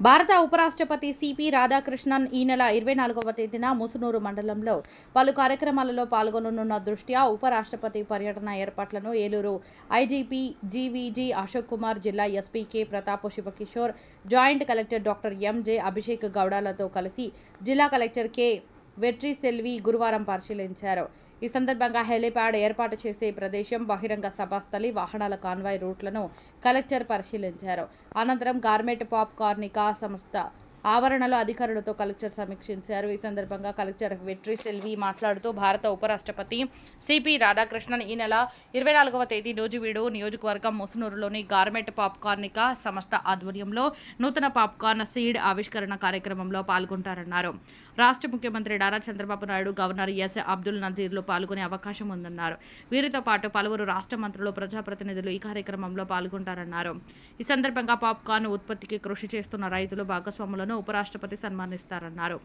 భారత ఉపరాష్ట్రపతి సిపి రాధాకృష్ణన్ ఈ నెల 24వ తేదీన ముసునూరు మండలంలో పలు కార్యక్రమాలలో పాల్గొననున్న దృష్ట్యా ఉపరాష్ట్రపతి పర్యటన ఏర్పాట్లను ఏలూరు ఐజీపీ జీవీజీ అశోక్ కుమార్, జిల్లా SP K Pratap Sivakishore, joint collector doctor MJ Abhishek గౌడాలతో కలిసి జిల్లా కలెక్టర్ కె వెట్రిసెల్వి గురువారం పరిశీలించారు. ఈ సందర్భంగా హెలీప్యాడ్ ఏర్పాటు చేసే ప్రదేశం, బహిరంగ సభాస్థలి, వాహనాల కాన్వాయ్ రూట్లను కలెక్టర్ పరిశీలించారు. అనంతరం గార్మెంట్ పాప్ కార్నికా సంస్థ ఆవరణలో అధికారులతో కలెక్టర్ సమీక్షించారు. ఈ సందర్భంగా కలెక్టర్ వెట్రిసెల్వి మాట్లాడుతూ భారత ఉపరాష్ట్రపతి సిపి రాధాకృష్ణన్ ఈ నెల 24వ తేదీ నూజివీడు నియోజకవర్గం ముసునూరులోని గార్మెంట్ పాప్ కార్నికా సంస్థ ఆధ్వర్యంలో నూతన పాప్కార్న్ సీడ్ ఆవిష్కరణ కార్యక్రమంలో పాల్గొంటారన్నారు. రాష్ట్ర ముఖ్యమంత్రి నారా చంద్రబాబు నాయుడు, గవర్నర్ ఎస్ అబ్దుల్ నజీర్లు పాల్గొనే అవకాశం ఉందన్నారు. వీరితో పాటు పలువురు రాష్ట్ర మంత్రులు, ప్రజాప్రతినిధులు ఈ కార్యక్రమంలో పాల్గొంటారన్నారు. ఈ సందర్భంగా పాప్కార్న్ ఉత్పత్తికి కృషి చేస్తున్న రైతులు, భాగస్వాములను ఉపరాష్ట్రపతి సన్మానిస్తారన్నారు.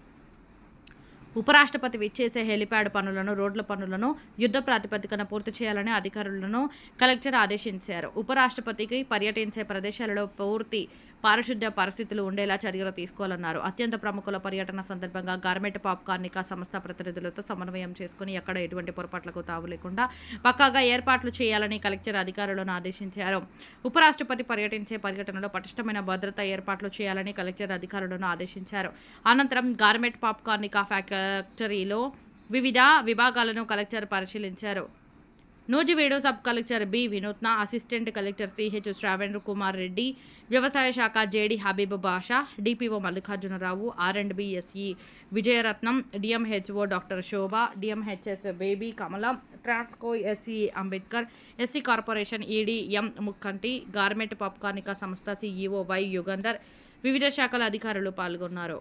ఉపరాష్ట్రపతి విచ్చేసే హెలిప్యాడ్ పనులను, రోడ్ల పనులను యుద్ధ ప్రాతిపదికన పూర్తి చేయాలని అధికారులను కలెక్టర్ ఆదేశించారు. ఉపరాష్ట్రపతికి పర్యటించే ప్రదేశాలలో పూర్తి పారిశుద్ధ్య పరిస్థితులు ఉండేలా చర్యలు తీసుకోవాలన్నారు. అత్యంత ప్రముఖుల పర్యటన సందర్భంగా గార్మెంట్ పాప్ కార్నికా సంస్థ ప్రతినిధులతో సమన్వయం చేసుకుని ఎక్కడ ఎటువంటి పొరపాట్లకు తావు లేకుండా పక్కాగా ఏర్పాట్లు చేయాలని కలెక్టర్ అధికారులను ఆదేశించారు. ఉపరాష్ట్రపతి పర్యటించే పర్యటనలో పటిష్టమైన భద్రతా ఏర్పాట్లు చేయాలని కలెక్టర్ అధికారులను ఆదేశించారు. అనంతరం గార్మెంట్ పాప్ కార్నికా ఫ్యాక్టరీలో వివిధ విభాగాలను కలెక్టర్ పరిశీలించారు. Nuzvid sub collector B Vinutna, assistant collector CH Sravan Kumar Reddy, వ్యవసాయ శాఖ JD Habeeb Basha, DPO Mallikarjunarao, R and B SE Vijayaratnam, DMHO doctor Shobha, DMHS Baby Kamala, Transco SE Ambedkar, SC corporation ED M Mukkanti, garment pop కార్నికా సంస్థ సిఈఓ వై యుగంధర్, వివిధ శాఖల అధికారులు పాల్గొన్నారు.